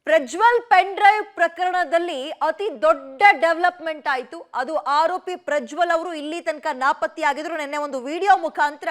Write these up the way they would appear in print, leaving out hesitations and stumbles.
Prajwal pen drive ಪ್ರಕರಣದಲ್ಲಿ ಅತಿ ದೊಡ್ಡ ಡೆವಲಪ್ಮೆಂಟ್ ಆಯಿತು. ಅದು ಆರೋಪಿ ಪ್ರಜ್ವಲ್ ಅವರು ಇಲ್ಲಿ ತನಕ ನಾಪತ್ತೆಯಾಗಿದ್ರು. ನಿನ್ನೆ ಒಂದು ವಿಡಿಯೋ ಮುಖಾಂತರ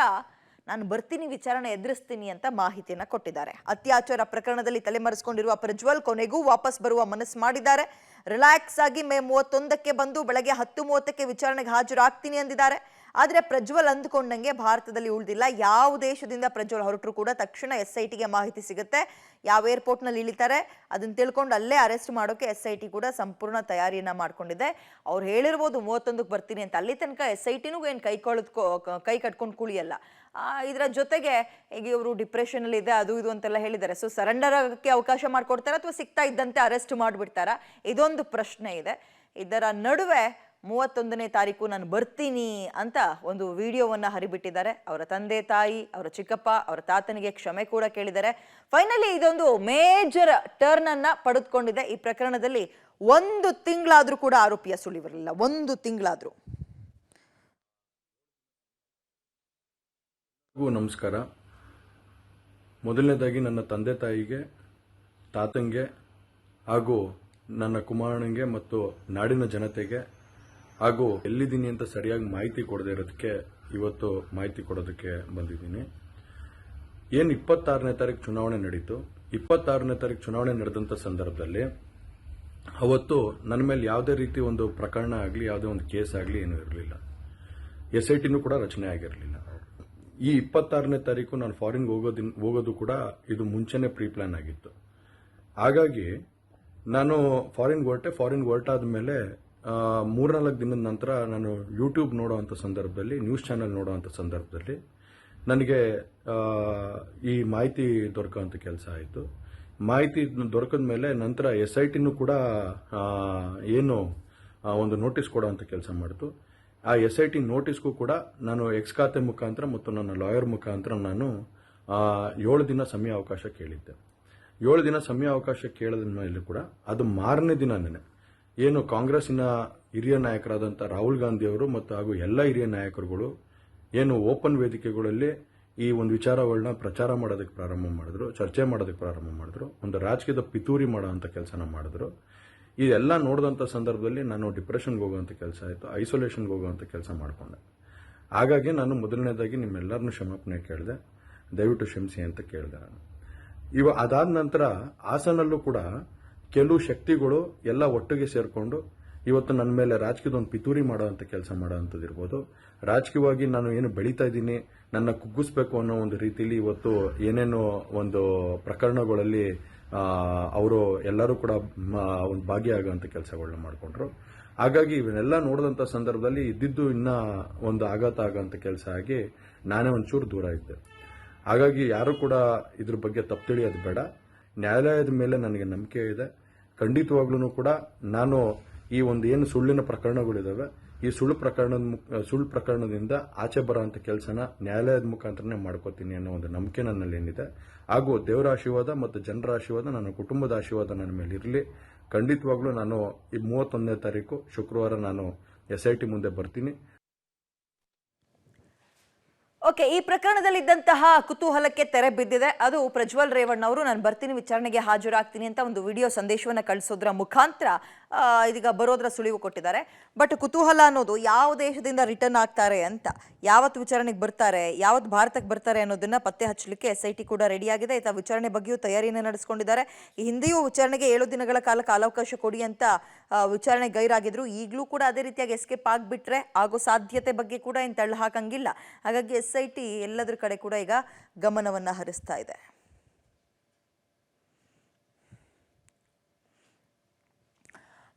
ನಾನು ಬರ್ತೀನಿ, ವಿಚಾರಣೆ ಎದುರಿಸ್ತೀನಿ ಅಂತ ಮಾಹಿತಿಯನ್ನ ಕೊಟ್ಟಿದ್ದಾರೆ. ಅತ್ಯಾಚಾರ ಪ್ರಕರಣದಲ್ಲಿ ತಲೆಮರೆಸಿಕೊಂಡಿರುವ ಪ್ರಜ್ವಲ್ ಕೊನೆಗೂ ವಾಪಸ್ ಬರುವ ಮನಸ್ಸು ಮಾಡಿದ್ದಾರೆ. ರಿಲ್ಯಾಕ್ಸ್ ಆಗಿ ಮೇ 31ಕ್ಕೆ ಬಂದು ಬೆಳಗ್ಗೆ 10:30ಕ್ಕೆ ವಿಚಾರಣೆಗೆ ಹಾಜರಾಗ್ತೀನಿ ಅಂದಿದ್ದಾರೆ. ಆದರೆ ಪ್ರಜ್ವಲ್ ಅಂದುಕೊಂಡಂಗೆ ಭಾರತದಲ್ಲಿ ಉಳಿದಿಲ್ಲ. ಯಾವ ದೇಶದಿಂದ ಪ್ರಜ್ವಲ್ ಹೊರಟರು ಕೂಡ ತಕ್ಷಣ SITಗೆ ಮಾಹಿತಿ ಸಿಗುತ್ತೆ. ಯಾವ ಏರ್ಪೋರ್ಟ್ನಲ್ಲಿ ಇಳಿತಾರೆ ಅದನ್ನ ತಿಳ್ಕೊಂಡು ಅಲ್ಲೇ ಅರೆಸ್ಟ್ ಮಾಡೋಕೆ SIT ಕೂಡ ಸಂಪೂರ್ಣ ತಯಾರಿಯನ್ನ ಮಾಡ್ಕೊಂಡಿದೆ. ಅವ್ರು ಹೇಳಿರ್ಬೋದು 31ಕ್ಕೆ ಬರ್ತೀನಿ ಅಂತ, ಅಲ್ಲಿ ತನಕ SITನೂ ಏನು ಕೈ ಕಟ್ಕೊಂಡು ಕುಳಿಯಲ್ಲ. ಇದರ ಜೊತೆಗೆ ಈಗ ಇವರು ಡಿಪ್ರೆಷನ್ ಅಲ್ಲಿ ಇದೆ, ಅದು ಇದು ಅಂತೆಲ್ಲ ಹೇಳಿದ್ದಾರೆ. ಸೊ ಸರೆಂಡರ್ ಆಗಕ್ಕೆ ಅವಕಾಶ ಮಾಡ್ಕೊಡ್ತಾರ ಅಥವಾ ಸಿಗ್ತಾ ಇದ್ದಂತೆ ಅರೆಸ್ಟ್ ಮಾಡ್ಬಿಡ್ತಾರ, ಇದೊಂದು ಪ್ರಶ್ನೆ ಇದೆ. ಇದರ ನಡುವೆ 31ನೇ ತಾರೀಕು ನಾನು ಬರ್ತೀನಿ ಅಂತ ಒಂದು ವಿಡಿಯೋವನ್ನ ಹರಿಬಿಟ್ಟಿದ್ದಾರೆ. ಅವರ ತಂದೆ ತಾಯಿ, ಅವರ ಚಿಕ್ಕಪ್ಪ, ಅವರ ತಾತನಿಗೆ ಕ್ಷಮೆ ಕೂಡ ಕೇಳಿದ್ದಾರೆ. ಫೈನಲಿ ಇದೊಂದು ಮೇಜರ್ ಟರ್ನ್ ಅನ್ನ ಪಡೆದುಕೊಂಡಿದೆ. ಈ ಪ್ರಕರಣದಲ್ಲಿ 1 ತಿಂಗಳಾದ್ರೂ ಕೂಡ ಆರೋಪಿಯ ಸುಳಿವಿರಲಿಲ್ಲ. 1 ತಿಂಗಳಾದ್ರೂ. ನಮಸ್ಕಾರ. ಮೊದಲನೇದಾಗಿ ನನ್ನ ತಂದೆ ತಾಯಿಗೆ, ತಾತಂಗೆ ಹಾಗೂ ನನ್ನ ಕುಮಾರನಿಗೆ ಮತ್ತು ನಾಡಿನ ಜನತೆಗೆ ಹಾಗೂ ಎಲ್ಲಿದ್ದೀನಿ ಅಂತ ಸರಿಯಾಗಿ ಮಾಹಿತಿ ಕೊಡದೇ ಇರೋದಕ್ಕೆ ಇವತ್ತು ಮಾಹಿತಿ ಕೊಡೋದಕ್ಕೆ ಬಂದಿದ್ದೀನಿ. ಏನು 26ನೇ ತಾರೀಕು ಚುನಾವಣೆ ನಡೀತು. 26ನೇ ತಾರೀಕು ಚುನಾವಣೆ ನಡೆದಂಥ ಸಂದರ್ಭದಲ್ಲಿ ಅವತ್ತು ನನ್ನ ಮೇಲೆ ಯಾವುದೇ ರೀತಿ ಒಂದು ಪ್ರಕರಣ ಆಗಲಿ, ಯಾವುದೇ ಒಂದು ಕೇಸ್ ಆಗಲಿ ಏನೂ ಇರಲಿಲ್ಲ. SITನೂ ಕೂಡ ರಚನೆ ಆಗಿರಲಿಲ್ಲ. ಈ 26ನೇ ತಾರೀಕು ನಾನು ಫಾರಿನ್ಗೆ ಹೋಗೋದು ಕೂಡ ಇದು ಮುಂಚೆನೇ ಪ್ರೀ ಪ್ಲಾನ್ ಆಗಿತ್ತು. ಹಾಗಾಗಿ ನಾನು ಫಾರಿನ್ಗೆ ಹೊರಟಾದ ಮೇಲೆ 3-4 ದಿನದ ನಂತರ ನಾನು ಯೂಟ್ಯೂಬ್ ನೋಡೋವಂಥ ಸಂದರ್ಭದಲ್ಲಿ, ನ್ಯೂಸ್ ಚಾನೆಲ್ ನೋಡೋವಂಥ ಸಂದರ್ಭದಲ್ಲಿ ನನಗೆ ಈ ಮಾಹಿತಿ ದೊರಕುವಂಥ ಕೆಲಸ ಆಯಿತು. ಮಾಹಿತಿ ದೊರಕಿದ ಮೇಲೆ ನಂತರ SITನೂ ಕೂಡ ಏನು ಒಂದು ನೋಟಿಸ್ ಕೊಡೋವಂಥ ಕೆಲಸ ಮಾಡಿತು. ಆ SIT ನೋಟಿಸ್ಗೂ ಕೂಡ ನಾನು ಎಕ್ಸ್ ಖಾತೆ ಮುಖಾಂತರ ಮತ್ತು ನನ್ನ ಲಾಯರ್ ಮುಖಾಂತರ ನಾನು 7 ದಿನ ಸಮಯ ಅವಕಾಶ ಕೇಳಿದ್ದೆ. 7 ದಿನ ಸಮಯ ಅವಕಾಶ ಕೇಳಿದ ಮೇಲೆ ಕೂಡ ಅದು ಮಾರನೇ ದಿನನೇ ಏನು ಕಾಂಗ್ರೆಸ್ಸಿನ ಹಿರಿಯ ನಾಯಕರಾದಂಥ ರಾಹುಲ್ ಗಾಂಧಿ ಅವರು ಮತ್ತು ಹಾಗೂ ಎಲ್ಲ ಹಿರಿಯ ನಾಯಕರುಗಳು ಏನು ಓಪನ್ ವೇದಿಕೆಗಳಲ್ಲಿ ಈ ಒಂದು ವಿಚಾರಗಳನ್ನ ಪ್ರಚಾರ ಮಾಡೋದಕ್ಕೆ ಪ್ರಾರಂಭ ಮಾಡಿದ್ರು, ಚರ್ಚೆ ಮಾಡೋದಕ್ಕೆ ಪ್ರಾರಂಭ ಮಾಡಿದ್ರು, ಒಂದು ರಾಜಕೀಯದ ಪಿತೂರಿ ಮಾಡೋವಂಥ ಕೆಲಸನ ಮಾಡಿದ್ರು. ಇದೆಲ್ಲ ನೋಡಿದಂಥ ಸಂದರ್ಭದಲ್ಲಿ ನಾನು ಡಿಪ್ರೆಷನ್ಗೆ ಹೋಗುವಂಥ ಕೆಲಸ ಆಯಿತು, ಐಸೋಲೇಷನ್ಗೆ ಹೋಗುವಂಥ ಕೆಲಸ ಮಾಡಿಕೊಂಡೆ. ಹಾಗಾಗಿ ನಾನು ಮೊದಲನೇದಾಗಿ ನಿಮ್ಮೆಲ್ಲರನ್ನೂ ಕ್ಷಮಾಪಣೆ ಕೇಳಿದೆ, ದಯವಿಟ್ಟು ಕ್ಷಮಿಸಿ ಅಂತ ಕೇಳಿದೆ ನಾನು. ಅದಾದ ನಂತರ ಹಾಸನಲ್ಲೂ ಕೂಡ ಕೆಲವು ಶಕ್ತಿಗಳು ಎಲ್ಲ ಒಟ್ಟಿಗೆ ಸೇರಿಕೊಂಡು ಇವತ್ತು ನನ್ನ ಮೇಲೆ ರಾಜಕೀಯದ ಒಂದು ಪಿತೂರಿ ಮಾಡೋವಂಥ ಕೆಲಸ ಮಾಡೋವಂಥದ್ದು ಇರ್ಬೋದು. ರಾಜಕೀಯವಾಗಿ ನಾನು ಏನು ಬೆಳೀತಾ ಇದ್ದೀನಿ, ನನ್ನ ಕುಗ್ಗಿಸ್ಬೇಕು ಅನ್ನೋ ಒಂದು ರೀತಿಯಲ್ಲಿ ಇವತ್ತು ಏನೇನೋ ಒಂದು ಪ್ರಕರಣಗಳಲ್ಲಿ ಅವರು ಎಲ್ಲರೂ ಕೂಡ ಒಂದು ಭಾಗಿಯಾಗುವಂಥ ಕೆಲಸಗಳನ್ನ ಮಾಡಿಕೊಂಡ್ರು. ಹಾಗಾಗಿ ಇವನ್ನೆಲ್ಲ ನೋಡಿದಂಥ ಸಂದರ್ಭದಲ್ಲಿ ಇದ್ದಿದ್ದು ಇನ್ನೂ ಒಂದು ಆಘಾತ ಆಗೋಂಥ ಕೆಲಸ ಆಗಿ ನಾನೇ ಒಂಚೂರು ದೂರ ಇದ್ದೆ. ಹಾಗಾಗಿ ಯಾರು ಕೂಡ ಇದ್ರ ಬಗ್ಗೆ ತಪ್ಪು ತಿಳಿಯೋದು ಬೇಡ. ನ್ಯಾಯಾಲಯದ ಮೇಲೆ ನನಗೆ ನಂಬಿಕೆ ಇದೆ. ಖಂಡಿತವಾಗ್ಲೂ ಕೂಡ ನಾನು ಈ ಒಂದು ಏನು ಸುಳ್ಳಿನ ಪ್ರಕರಣಗಳಿದಾವೆ, ಈ ಸುಳ್ಳು ಪ್ರಕರಣದಿಂದ ಆಚೆ ಬರೋಂಥ ಕೆಲಸನ ನ್ಯಾಯಾಲಯದ ಮುಖಾಂತರನೇ ಮಾಡ್ಕೋತೀನಿ ಅನ್ನೋ ಒಂದು ನಂಬಿಕೆ ನನ್ನಲ್ಲಿ ಏನಿದೆ. ಹಾಗೂ ದೇವರ ಆಶೀರ್ವಾದ ಮತ್ತು ಜನರ ಆಶೀರ್ವಾದ, ನನ್ನ ಕುಟುಂಬದ ಆಶೀರ್ವಾದ ನನ್ನ ಮೇಲೆ ಇರಲಿ. ಖಂಡಿತವಾಗ್ಲೂ ನಾನು ಈ 31ನೇ ತಾರೀಕು ಶುಕ್ರವಾರ ನಾನು SIT ಮುಂದೆ ಬರ್ತೀನಿ. ಓಕೆ, ಈ ಪ್ರಕರಣದಲ್ಲಿದ್ದಂತಹ ಕುತೂಹಲಕ್ಕೆ ತೆರೆ ಬಿದ್ದಿದೆ. ಅದು ಪ್ರಜ್ವಲ್ ರೇವಣ್ಣ ಅವರು ನಾನು ಬರ್ತೀನಿ, ವಿಚಾರಣೆಗೆ ಹಾಜರಾಗ್ತೀನಿ ಅಂತ ಒಂದು ವಿಡಿಯೋ ಸಂದೇಶವನ್ನು ಕಳಿಸೋದ್ರ ಮುಖಾಂತರ ಇದೀಗ ಬರೋದ್ರ ಸುಳಿವು ಕೊಟ್ಟಿದ್ದಾರೆ. ಬಟ್ ಕುತೂಹಲ ಅನ್ನೋದು ಯಾವ ದೇಶದಿಂದ ರಿಟರ್ನ್ ಆಗ್ತಾರೆ ಅಂತ, ಯಾವತ್ತು ವಿಚಾರಣೆಗೆ ಬರ್ತಾರೆ, ಯಾವತ್ತು ಭಾರತಕ್ಕೆ ಬರ್ತಾರೆ ಅನ್ನೋದನ್ನ ಪತ್ತೆ ಹಚ್ಚಲಿಕ್ಕೆ SIT ಕೂಡ ರೆಡಿಯಾಗಿದೆ. ಈತ ವಿಚಾರಣೆ ಬಗ್ಗೆಯೂ ತಯಾರಿಯನ್ನು ನಡೆಸ್ಕೊಂಡಿದ್ದಾರೆ. ಈ ಹಿಂದೆಯೂ ವಿಚಾರಣೆಗೆ 7 ದಿನಗಳ ಕಾಲಾವಕಾಶ ಕೊಡಿ ಅಂತ ವಿಚಾರಣೆ ಗೈರಾಗಿದ್ರು. ಈಗಲೂ ಕೂಡ ಅದೇ ರೀತಿಯಾಗಿ ಎಸ್ಕೇಪ್ ಆಗಿಬಿಟ್ರೆ ಆಗೋ ಸಾಧ್ಯತೆ ಬಗ್ಗೆ ಕೂಡ ಏನು ತಳ್ಳು ಹಾಕಂಗಿಲ್ಲ. ಹಾಗಾಗಿ SIT ಎಲ್ಲದರ ಕಡೆ ಕೂಡ ಈಗ ಗಮನವನ್ನ ಹರಿಸ್ತಾ ಇದೆ.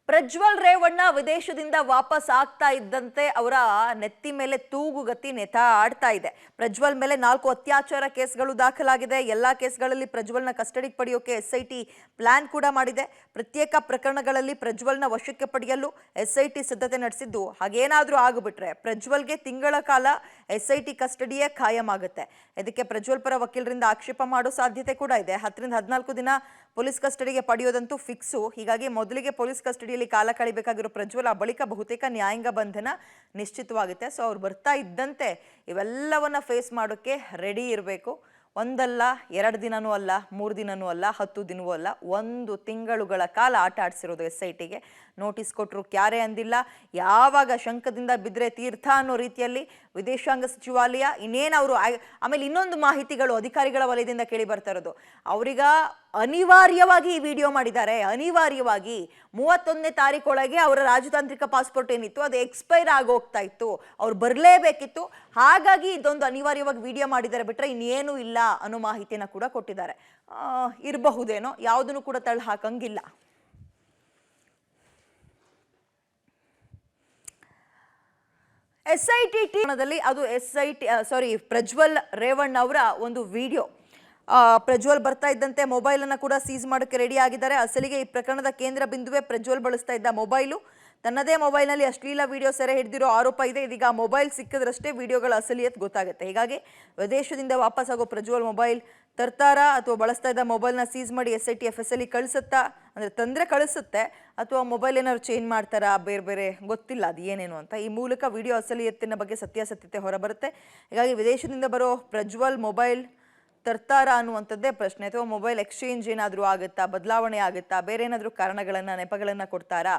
ಪ್ರಜ್ವಲ್ ರೇವಣ್ಣ ವಿದೇಶದಿಂದ ವಾಪಸ್ ಆಗ್ತಾ ಇದ್ದಂತೆ ಅವರ ನೆತ್ತಿ ಮೇಲೆ ತೂಗುಗತಿ ಆಡ್ತಾ ಇದೆ. ಪ್ರಜ್ವಲ್ ಮೇಲೆ 4 ಅತ್ಯಾಚಾರ ಕೇಸ್ಗಳು ದಾಖಲಾಗಿದೆ. ಎಲ್ಲಾ ಕೇಸ್ಗಳಲ್ಲಿ ಪ್ರಜ್ವಲ್ನ ಕಸ್ಟಡಿಗೆ ಪಡೆಯೋಕೆ SIT ಪ್ಲಾನ್ ಕೂಡ ಮಾಡಿದೆ. ಪ್ರತ್ಯೇಕ ಪ್ರಕರಣಗಳಲ್ಲಿ ಪ್ರಜ್ವಲ್ನ ವಶಕ್ಕೆ ಪಡೆಯಲು SIT ಸಿದ್ಧತೆ ನಡೆಸಿದ್ದು, ಹಾಗೇನಾದ್ರೂ ಆಗಿಬಿಟ್ರೆ ಪ್ರಜ್ವಲ್ಗೆ ತಿಂಗಳ ಕಾಲ SIT ಕಸ್ಟಡಿಯೇ ಖಾಯಂ ಆಗುತ್ತೆ. ಇದಕ್ಕೆ ಪ್ರಜ್ವಲ್ ಪರ ವಕೀಲರಿಂದ ಆಕ್ಷೇಪ ಮಾಡೋ ಸಾಧ್ಯತೆ ಕೂಡ ಇದೆ. 10ರಿಂದ 14 ದಿನ ಪೊಲೀಸ್ ಕಸ್ಟಡಿಗೆ ಪಡೆಯೋದಂತೂ ಫಿಕ್ಸು. ಹೀಗಾಗಿ ಮೊದಲಿಗೆ ಪೊಲೀಸ್ ಕಸ್ಟಡಿಯಲ್ಲಿ ಕಾಲ ಕಳಿಬೇಕಾಗಿರೋ ಪ್ರಜ್ವಲ್, ಆ ಬಳಿಕ ಬಹುತೇಕ ನ್ಯಾಯಾಂಗ ಬಂಧನ ನಿಶ್ಚಿತವಾಗುತ್ತೆ. ಸೊ ಅವ್ರು ಬರ್ತಾ ಇದ್ದಂತೆ ಇವೆಲ್ಲವನ್ನ ಫೇಸ್ ಮಾಡೋಕ್ಕೆ ರೆಡಿ ಇರಬೇಕು. ಒಂದಲ್ಲ 2 ದಿನನೂ ಅಲ್ಲ 3 ದಿನನೂ ಅಲ್ಲ 10 ದಿನವೂ ಅಲ್ಲ 1 ತಿಂಗಳುಗಳ ಕಾಲ ಆಟ ಆಡಿಸಿರೋದು SITಗೆ. ನೋಟಿಸ್ ಕೊಟ್ಟರು ಕ್ಯಾರೆ ಅಂದಿಲ್ಲ. ಯಾವಾಗ ಶಂಕದಿಂದ ಬಿದ್ದರೆ ತೀರ್ಥ ಅನ್ನೋ ರೀತಿಯಲ್ಲಿ ವಿದೇಶಾಂಗ ಸಚಿವಾಲಯ ಇನ್ನೇನು ಅವರು ಆಮೇಲೆ ಇನ್ನೊಂದು ಮಾಹಿತಿಗಳು ಅಧಿಕಾರಿಗಳ ವಲಯದಿಂದ ಕೇಳಿ ಬರ್ತಾ ಇರೋದು, ಅವರೀಗ ಅನಿವಾರ್ಯವಾಗಿ ಈ ವಿಡಿಯೋ ಮಾಡಿದ್ದಾರೆ. ಅನಿವಾರ್ಯವಾಗಿ 31ನೇ ತಾರೀಕೊಳಗೆ ಅವರ ರಾಜತಾಂತ್ರಿಕ ಪಾಸ್ಪೋರ್ಟ್ ಏನಿತ್ತು ಅದು ಎಕ್ಸ್ಪೈರ್ ಆಗೋಗ್ತಾ ಇತ್ತು, ಅವ್ರು ಬರಲೇಬೇಕಿತ್ತು. ಹಾಗಾಗಿ ಇದೊಂದು ಅನಿವಾರ್ಯವಾಗಿ ವಿಡಿಯೋ ಮಾಡಿದ್ದಾರೆ, ಬಿಟ್ರೆ ಇನ್ನೇನು ಇಲ್ಲ ಅನ್ನೋ ಮಾಹಿತಿಯನ್ನ ಕೂಡ ಕೊಟ್ಟಿದ್ದಾರೆ. ಇರಬಹುದೇನೋ, ಯಾವುದನ್ನು ಕೂಡ ತಳ್ಳಿ ಹಾಕಂಗಿಲ್ಲ. SIT ಟೀಮದಲ್ಲಿ ಅದು ಪ್ರಜ್ವಲ್ ರೇವಣ್ಣ ಅವರ ಒಂದು ವಿಡಿಯೋ. ಪ್ರಜ್ವಲ್ ಬರ್ತಾ ಇದ್ದಂತೆ ಮೊಬೈಲ್ ಅನ್ನ ಕೂಡ ಸೀಸ್ ಮಾಡೋಕೆ ರೆಡಿ ಆಗಿದ್ದಾರೆ. ಅಸಲಿಗೆ ಈ ಪ್ರಕರಣದ ಕೇಂದ್ರ ಬಿಂದುವೆ ಪ್ರಜ್ವಲ್ ಬಳಸ್ತಾ ಇದ್ದ ಮೊಬೈಲು. ತನ್ನದೇ ಮೊಬೈಲ್ನಲ್ಲಿ ಅಶ್ಲೀಲ ವಿಡಿಯೋ ಸೆರೆ ಹಿಡಿದಿರೋ ಆರೋಪ ಇದೆ. ಇದೀಗ ಮೊಬೈಲ್ ಸಿಕ್ಕಿದ್ರಷ್ಟೇ ವಿಡಿಯೋಗಳ ಅಸಲಿಯತ್ ಗೊತ್ತಾಗುತ್ತೆ. ಹೀಗಾಗಿ ವಿದೇಶದಿಂದ ವಾಪಸ್ ಆಗೋ ಪ್ರಜ್ವಲ್ ಮೊಬೈಲ್ ತರ್ತಾರಾ ಅಥವಾ ಬಳಸ್ತಾ ಇದ್ದ ಮೊಬೈಲ್ನ ಸೀಸ್ ಮಾಡಿ SIT FSL ಕಳಿಸುತ್ತಾ, ಅಂದರೆ ತಂದರೆ ಕಳಿಸುತ್ತೆ, ಅಥವಾ ಮೊಬೈಲ್ ಏನಾದ್ರು ಚೇಂಜ್ ಮಾಡ್ತಾರಾ, ಬೇರೆ ಬೇರೆ ಗೊತ್ತಿಲ್ಲ ಅದು ಏನೇನು ಅಂತ. ಈ ಮೂಲಕ ವಿಡಿಯೋ ಅಸಲಿಯತ್ತಿನ ಬಗ್ಗೆ ಸತ್ಯಾಸತ್ಯತೆ ಹೊರಬರುತ್ತೆ. ಹೀಗಾಗಿ ವಿದೇಶದಿಂದ ಬರೋ ಪ್ರಜ್ವಲ್ ಮೊಬೈಲ್ ತರ್ತಾರಾ ಅನ್ನುವಂಥದ್ದೇ ಪ್ರಶ್ನೆ. ಅಥವಾ ಮೊಬೈಲ್ ಎಕ್ಸ್ಚೇಂಜ್ ಏನಾದರೂ ಆಗುತ್ತಾ, ಬದಲಾವಣೆ ಆಗುತ್ತಾ, ಬೇರೆ ಏನಾದರೂ ಕಾರಣಗಳನ್ನು ನೆಪಗಳನ್ನು ಕೊಡ್ತಾರಾ.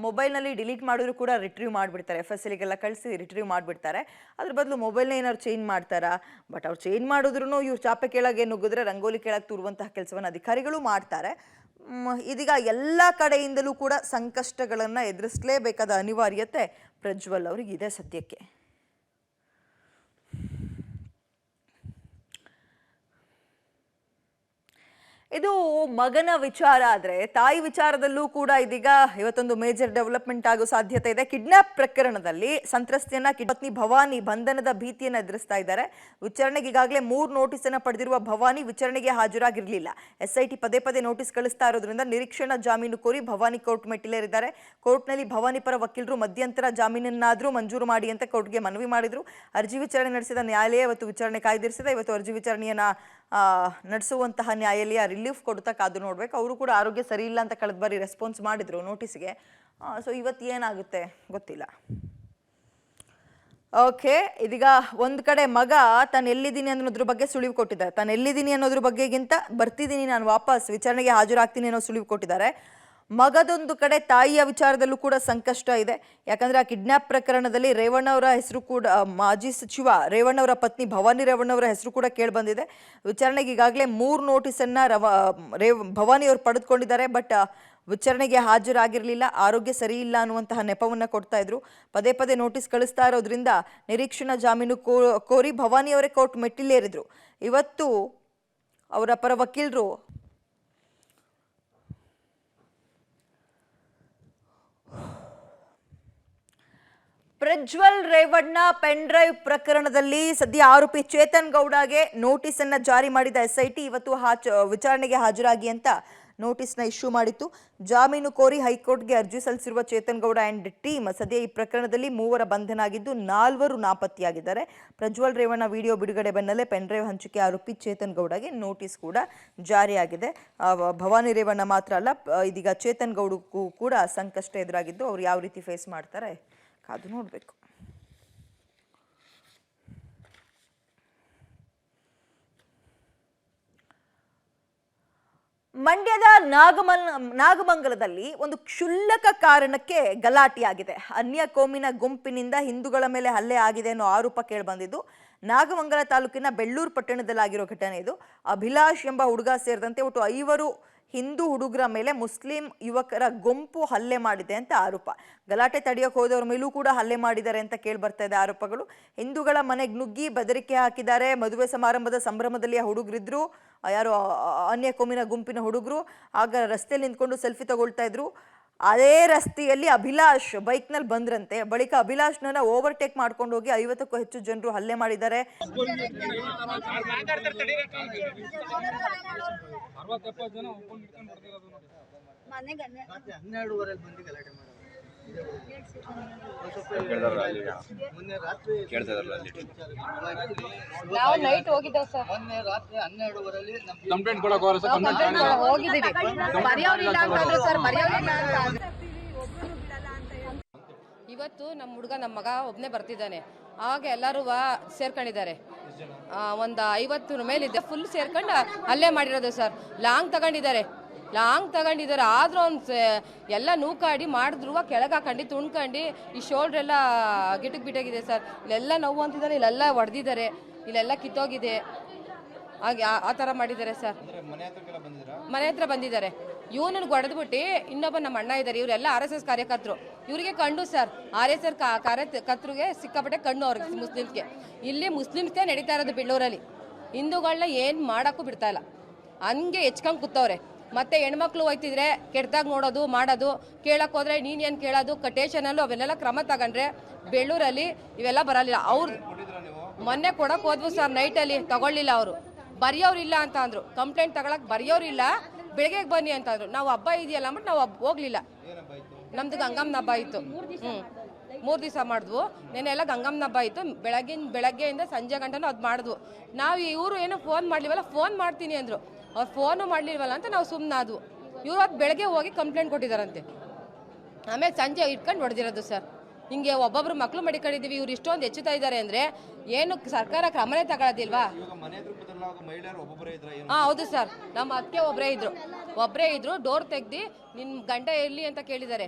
ಮೊಬೈಲ್ನಲ್ಲಿ ಡಿಲೀಟ್ ಮಾಡಿದ್ರು ಕೂಡ ರಿಟ್ರೀವ್ ಮಾಡಿಬಿಡ್ತಾರೆ, FSLಗೆಲ್ಲ ಕಳಿಸಿ ರಿಟ್ರೀವ್ ಮಾಡಿಬಿಡ್ತಾರೆ. ಅದ್ರ ಬದಲು ಮೊಬೈಲ್ನ ಏನಾದ್ರು ಚೇಂಜ್ ಮಾಡ್ತಾರಾ. ಬಟ್ ಅವ್ರು ಚೇಂಜ್ ಮಾಡಿದ್ರು ಇವ್ರು ಚಾಪೆ ಕೆಳಗೆ ನುಗ್ಗಿದ್ರೆ ರಂಗೋಲಿ ಕೆಳಗೆ ತೂರುವಂತಹ ಕೆಲಸವನ್ನು ಅಧಿಕಾರಿಗಳು ಮಾಡ್ತಾರೆ. ಇದೀಗ ಎಲ್ಲ ಕಡೆಯಿಂದಲೂ ಕೂಡ ಸಂಕಷ್ಟಗಳನ್ನು ಎದುರಿಸಲೇಬೇಕಾದ ಅನಿವಾರ್ಯತೆ ಪ್ರಜ್ವಲ್ ಅವರಿಗಿದೆ ಸದ್ಯಕ್ಕೆ. ಇದು ಮಗನ ವಿಚಾರ ಆದ್ರೆ ತಾಯಿ ವಿಚಾರದಲ್ಲೂ ಕೂಡ ಇದೀಗ ಇವತ್ತೊಂದು ಮೇಜರ್ ಡೆವಲಪ್ಮೆಂಟ್ ಆಗೋ ಸಾಧ್ಯತೆ ಇದೆ. ಕಿಡ್ನಾಪ್ ಪ್ರಕರಣದಲ್ಲಿ ಸಂತ್ರಸ್ತೆಯನ್ನ ಪತ್ನಿ ಭವಾನಿ ಬಂಧನದ ಭೀತಿಯನ್ನು ಎದುರಿಸ್ತಾ ಇದ್ದಾರೆ. ವಿಚಾರಣೆಗೆ ಈಗಾಗಲೇ 3 ನೋಟಿಸ್ ಅನ್ನ ಪಡೆದಿರುವ ಭವಾನಿ ವಿಚಾರಣೆಗೆ ಹಾಜರಾಗಿರಲಿಲ್ಲ. SIT ಪದೇ ಪದೇ ನೋಟಿಸ್ ಕಳಿಸ್ತಾ ಇರೋದ್ರಿಂದ ನಿರೀಕ್ಷಣಾ ಜಾಮೀನು ಕೋರಿ ಭವಾನಿ ಕೋರ್ಟ್ ಮೆಟ್ಟಿಲೇರಿದ್ದಾರೆ. ಕೋರ್ಟ್ನಲ್ಲಿ ಭವಾನಿ ಪರ ವಕೀಲರು ಮಧ್ಯಂತರ ಜಾಮೀನನ್ನಾದರೂ ಮಂಜೂರು ಮಾಡಿ ಅಂತ ಕೋರ್ಟ್ಗೆ ಮನವಿ ಮಾಡಿದ್ರು. ಅರ್ಜಿ ವಿಚಾರಣೆ ನಡೆಸಿದ ನ್ಯಾಯಾಲಯ ಇವತ್ತು ವಿಚಾರಣೆ ಕಾಯ್ದಿರಿಸಿದೆ. ಇವತ್ತು ಅರ್ಜಿ ವಿಚಾರಣೆಯನ್ನ ನಡೆಸುವಂತಹ ನ್ಯಾಯಾಲಯ ರಿಲೀಫ್ ಕೊಡ್ತಾ ಕಾದು ನೋಡ್ಬೇಕು. ಅವರು ಕೂಡ ಆರೋಗ್ಯ ಸರಿ ಇಲ್ಲ ಅಂತ ಕಳೆದ ಬಾರಿ ರೆಸ್ಪಾನ್ಸ್ ಮಾಡಿದ್ರು ನೋಟಿಸ್ಗೆ. ಸೊ ಇವತ್ತು ಏನಾಗುತ್ತೆ ಗೊತ್ತಿಲ್ಲ. ಓಕೆ, ಇದೀಗ ಒಂದು ಕಡೆ ಮಗ ತಾನು ಎಲ್ಲಿದ್ದೀನಿ ಅನ್ನೋದ್ರ ಬಗ್ಗೆ ಸುಳಿವು ಕೊಟ್ಟಿದ್ದಾರೆ. ತಾನು ಎಲ್ಲಿದ್ದೀನಿ ಅನ್ನೋದ್ರ ಬಗ್ಗೆಗಿಂತ ಬರ್ತಿದ್ದೀನಿ ನಾನು ವಾಪಸ್ ವಿಚಾರಣೆಗೆ ಹಾಜರಾಗ್ತೀನಿ ಅನ್ನೋ ಸುಳಿವು ಕೊಟ್ಟಿದ್ದಾರೆ. ಮಗದೊಂದು ಕಡೆ ತಾಯಿಯ ವಿಚಾರದಲ್ಲೂ ಕೂಡ ಸಂಕಷ್ಟ ಇದೆ. ಯಾಕಂದ್ರೆ ಆ ಕಿಡ್ನಾಪ್ ಪ್ರಕರಣದಲ್ಲಿ ರೇವಣ್ಣವರ ಹೆಸರು ಕೂಡ, ಮಾಜಿ ಸಚಿವ ರೇವಣ್ಣವರ ಪತ್ನಿ ಭವಾನಿ ರೇವಣ್ಣವರ ಹೆಸರು ಕೂಡ ಕೇಳಿ ಬಂದಿದೆ. ವಿಚಾರಣೆಗೆ ಈಗಾಗಲೇ 3 ನೋಟಿಸನ್ನ ಭವಾನಿ ಅವರು ಪಡೆದುಕೊಂಡಿದ್ದಾರೆ. ಬಟ್ ವಿಚಾರಣೆಗೆ ಹಾಜರಾಗಿರಲಿಲ್ಲ, ಆರೋಗ್ಯ ಸರಿ ಇಲ್ಲ ಅನ್ನುವಂತಹ ನೆಪವನ್ನು ಕೊಡ್ತಾ ಇದ್ರು. ಪದೇ ಪದೇ ನೋಟಿಸ್ ಕಳಿಸ್ತಾ ಇರೋದ್ರಿಂದ ನಿರೀಕ್ಷಣಾ ಜಾಮೀನು ಕೋರಿ ಭವಾನಿ ಅವರೇ ಕೋರ್ಟ್ ಮೆಟ್ಟಿಲೇರಿದ್ರು. ಇವತ್ತು ಅವರ ಪರ ವಕೀಲರು ಪ್ರಜ್ವಲ್ ರೇವಣ್ಣ ಪೆನ್ ಡ್ರೈವ್ ಪ್ರಕರಣದಲ್ಲಿ ಸದ್ಯ ಆರೋಪಿ ಚೇತನ್ ಗೌಡಗೆ ನೋಟಿಸ್ ಅನ್ನ ಜಾರಿ ಮಾಡಿದ SIT ಇವತ್ತು ವಿಚಾರಣೆಗೆ ಹಾಜರಾಗಿ ಅಂತ ನೋಟಿಸ್ನ ಇಶ್ಯೂ ಮಾಡಿತ್ತು. ಜಾಮೀನು ಕೋರಿ ಹೈಕೋರ್ಟ್ಗೆ ಅರ್ಜಿ ಸಲ್ಲಿಸಿರುವ ಚೇತನ್ ಗೌಡ ಅಂಡ್ ಟೀಮ್ ಸದ್ಯ ಈ ಪ್ರಕರಣದಲ್ಲಿ 3 ಬಂಧನ ಆಗಿದ್ದು 4 ನಾಪತ್ತೆಯಾಗಿದ್ದಾರೆ. ಪ್ರಜ್ವಲ್ ರೇವಣ್ಣ ವಿಡಿಯೋ ಬಿಡುಗಡೆ ಬೆನ್ನಲ್ಲೇ ಪೆನ್ ಡ್ರೈವ್ ಹಂಚಿಕೆ ಆರೋಪಿ ಚೇತನ್ ಗೌಡಗೆ ನೋಟಿಸ್ ಕೂಡ ಜಾರಿಯಾಗಿದೆ. ಭವಾನಿ ರೇವಣ್ಣ ಮಾತ್ರ ಅಲ್ಲ, ಇದೀಗ ಚೇತನ್ ಗೌಡಕ್ಕೂ ಕೂಡ ಸಂಕಷ್ಟ ಎದುರಾಗಿದ್ದು ಅವ್ರು ಯಾವ ರೀತಿ ಫೇಸ್ ಮಾಡ್ತಾರೆ ಕಾದು ನೋಡಬೇಕು. ಮಂಡ್ಯದ ನಾಗಮಂಗಲದಲ್ಲಿ ಒಂದು ಕ್ಷುಲ್ಲಕ ಕಾರಣಕ್ಕೆ ಗಲಾಟೆಯಾಗಿದೆ. ಅನ್ಯ ಕೋಮಿನ ಗುಂಪಿನಿಂದ ಹಿಂದೂಗಳ ಮೇಲೆ ಹಲ್ಲೆ ಆಗಿದೆ ಅನ್ನೋ ಆರೋಪ ಕೇಳಿಬಂದಿದ್ದು ನಾಗಮಂಗಲ ತಾಲೂಕಿನ ಬೆಳ್ಳೂರು ಪಟ್ಟಣದಲ್ಲಾಗಿರೋ ಘಟನೆ ಇದು. ಅಭಿಲಾಷ್ ಎಂಬ ಹುಡುಗ ಸೇರಿದಂತೆ ಒಟ್ಟು 5 ಹಿಂದೂ ಹುಡುಗರ ಮೇಲೆ ಮುಸ್ಲಿಂ ಯುವಕರ ಗುಂಪು ಹಲ್ಲೆ ಮಾಡಿದೆ ಅಂತ ಆರೋಪ. ಗಲಾಟೆ ತಡೆಯೋಕೆ ಹೋದವ್ರ ಮೇಲೂ ಕೂಡ ಹಲ್ಲೆ ಮಾಡಿದ್ದಾರೆ ಅಂತ ಕೇಳಿ ಬರ್ತಾ ಇದೆ ಆರೋಪಗಳು. ಹಿಂದೂಗಳ ಮನೆಗೆ ನುಗ್ಗಿ ಬೆದರಿಕೆ ಹಾಕಿದ್ದಾರೆ. ಮದುವೆ ಸಮಾರಂಭದ ಸಂಭ್ರಮದಲ್ಲಿ ಆ ಹುಡುಗರಿದ್ರು, ಯಾರೋ ಅನ್ಯ ಕೋಮಿನ ಗುಂಪಿನ ಹುಡುಗರು. ಆಗ ರಸ್ತೆಯಲ್ಲಿ ನಿಂತ್ಕೊಂಡು ಸೆಲ್ಫಿ ತಗೊಳ್ತಾ ಇದ್ರು. ಅದೇ ರಸ್ತೆಯಲ್ಲಿ ಅಭಿಲಾಷ್ ಬೈಕ್ನಲ್ಲಿ ಬಂದ್ರಂತೆ. ಬಳಿಕ ಅಭಿಲಾಷ್ನ ಓವರ್ಟೇಕ್ ಮಾಡ್ಕೊಂಡು ಹೋಗಿ 50ಕ್ಕೂ ಹೆಚ್ಚು ಜನರು ಹಲ್ಲೆ ಮಾಡಿದ್ದಾರೆ. ನಾವು ನೈಟ್ ಹೋಗಿದ್ದೇವೆ ಸರ್. ಮೊನ್ನೆ ರಾತ್ರಿ 12:30 ಕಂಪ್ಲೇಂಟ್ ಕೊಡಕ್ಕೆ ಹೋಗಿದ್ದೀವಿ. ಮರ್ಯಾದಿಲ್ಲ ಅಂತಂದ್ರೆ ಸರ್, ಮರ್ಯಾದಿಲ್ಲ ಅಂತ. ಇವತ್ತು ನಮ್ಮ ಹುಡುಗ, ನಮ್ಮ ಮಗ ಒಬ್ಬನೇ ಬರ್ತಿದ್ದಾನೆ. ಆಗ ಎಲ್ಲರೂ ಸೇರ್ಕೊಂಡಿದ್ದಾರೆ. ಒಂದು 50 ಮೇಲಿದೆ, ಫುಲ್ ಸೇರ್ಕೊಂಡು ಅಲ್ಲೇ ಮಾಡಿರೋದು ಸರ್. ಲಾಂಗ್ ತಗೊಂಡಿದ್ದಾರೆ ಆದ್ರೂ ಅವ್ನು ಎಲ್ಲ ನೂಕಾಡಿ ಮಾಡಿದ್ರು ಕೆಳಗೆ ಹಾಕೊಂಡು ತುಣ್ಕೊಂಡು ಈ ಶೋಲ್ಡ್ರ್ ಎಲ್ಲ ಗಿಟಕ್ ಬಿಟ್ಟಾಗಿದೆ ಸರ್. ಇಲ್ಲೆಲ್ಲ ನೋವು ಅಂತಿದ್ದಾರೆ, ಇಲ್ಲೆಲ್ಲ ಹೊಡೆದಿದ್ದಾರೆ, ಇಲ್ಲೆಲ್ಲ ಕಿತ್ತೋಗಿದೆ. ಹಾಗೆ ಆ ಥರ ಮಾಡಿದ್ದಾರೆ ಸರ್. ಮನೆ ಹತ್ರ ಬಂದಿದ್ದಾರೆ. ಇವನನ್ನು ಹೊಡೆದ್ಬಿಟ್ಟು ಇನ್ನೊಬ್ಬ ನಮ್ಮ ಅಣ್ಣ ಇದ್ದಾರೆ, ಇವರೆಲ್ಲ RSS ಕಾರ್ಯಕರ್ತರು. ಇವರಿಗೆ ಕಂಡು ಸರ್, RSS ಕಾರ್ಯಕರ್ತರಿಗೆ ಸಿಕ್ಕಾಪಟ್ಟೆ ಕಣ್ಣು ಅವ್ರಿಗೆ ಮುಸ್ಲಿಮ್ಸ್ಗೆ. ಇಲ್ಲಿ ಮುಸ್ಲಿಮ್ಸ್ಗೆ ನಡೀತಾ ಇರೋದು ಬೆಳ್ಳೂರಲ್ಲಿ. ಹಿಂದೂಗಳನ್ನ ಏನು ಮಾಡೋಕ್ಕೂ ಬಿಡ್ತಾ ಇಲ್ಲ, ಹಂಗೆ ಹೆಚ್ಕೊಂಡು ಕೂತವ್ರೆ. ಮತ್ತೆ ಹೆಣ್ಮಕ್ಳು ಹೋಯ್ತಿದ್ರೆ ಕೆಟ್ಟದಾಗ ನೋಡೋದು ಮಾಡೋದು, ಕೇಳಕ್ಕೆ ಹೋದ್ರೆ ನೀನೇನು ಕೇಳೋದು, ಸ್ಟೇಷನಲ್ಲೂ ಅವನ್ನೆಲ್ಲ ಕ್ರಮ ತಗೊಂಡ್ರೆ ಬೆಳ್ಳೂರಲ್ಲಿ ಇವೆಲ್ಲ ಬರಲಿಲ್ಲ. ಅವ್ರು ಮೊನ್ನೆ ಕೊಡಕ್ಕೆ ಹೋದ್ವು ಸರ್, ನೈಟಲ್ಲಿ ತಗೊಳ್ಳಿಲ್ಲ. ಅವರು ಬರೆಯೋರಿಲ್ಲ ಅಂತ ಅಂದರು, ಕಂಪ್ಲೇಂಟ್ ತಗೊಳಕ್ಕೆ ಬರೆಯೋರಿಲ್ಲ, ಬೆಳಗ್ಗೆ ಬನ್ನಿ ಅಂತ ಅಂದರು. ನಾವು ಹಬ್ಬ ಇದೆಯಲ್ಲ ಅಂದ್ಬಿಟ್ಟು ನಾವು ಹೋಗ್ಲಿಲ್ಲ. ನಮ್ದು ಗಂಗಮ್ಮನ ಹಬ್ಬ ಇತ್ತು. 3 ದಿವಸ ಮಾಡಿದ್ವು. ನೆನ್ನೆಲ್ಲ ಗಂಗಮ್ಮನ ಹಬ್ಬ ಇತ್ತು. ಬೆಳಗ್ಗೆಯಿಂದ ಸಂಜೆ ಗಂಟನೂ ಅದು ಮಾಡಿದ್ವು. ನಾವು ಇವರು ಏನೋ ಫೋನ್ ಮಾಡಲಿವಲ್ಲ, ಫೋನ್ ಮಾಡ್ತೀನಿ ಅಂದರು. ಅವ್ರು ಫೋನು ಮಾಡಲಿಲ್ವಲ್ಲ ಅಂತ ನಾವು ಸುಮ್ಮನಾದ್ವು. ಇವರು ಅದು ಬೆಳಗ್ಗೆ ಹೋಗಿ ಕಂಪ್ಲೇಂಟ್ ಕೊಟ್ಟಿದ್ದಾರಂತೆ. ಆಮೇಲೆ ಸಂಜೆ ಇಟ್ಕೊಂಡು ಹೊಡೆದಿರೋದು ಸರ್. ಹಿಂಗೆ ಒಬ್ಬೊಬ್ರು ಮಕ್ಕಳು ಮಡಿಕೊಂಡಿದ್ದೀವಿ, ಇವ್ರು ಇಷ್ಟೊಂದು ಹೆಚ್ಚುತ್ತಾ ಇದ್ದಾರೆ ಅಂದರೆ ಏನು ಸರ್ಕಾರ ಕ್ರಮನೇ ತಗೊಳ್ಳೋದಿಲ್ವಾ? ಹೌದು ಸರ್, ನಮ್ಮ ಅಕ್ಕೆ ಒಬ್ಬರೇ ಇದ್ರು. ಡೋರ್ ತೆಗ್ದು ನಿನ್ನ ಗಂಡ ಎಲ್ಲಿ ಅಂತ ಕೇಳಿದ್ದಾರೆ.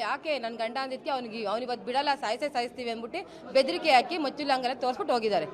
ಯಾಕೆ ನನ್ನ ಗಂಡ ಅಂದಿದ್ದಕ್ಕೆ ಅವ್ನಿವತ್ತು ಬಿಡಲ್ಲ, ಸಾಯಿಸ್ತೀವಿ ಅಂದ್ಬಿಟ್ಟು ಬೆದರಿಕೆ ಹಾಕಿ ಮುಚ್ಚಿಲ್ಲಂಗೆಲ್ಲ ತೋರಿಸ್ಬಿಟ್ಟು ಹೋಗಿದ್ದಾರೆ.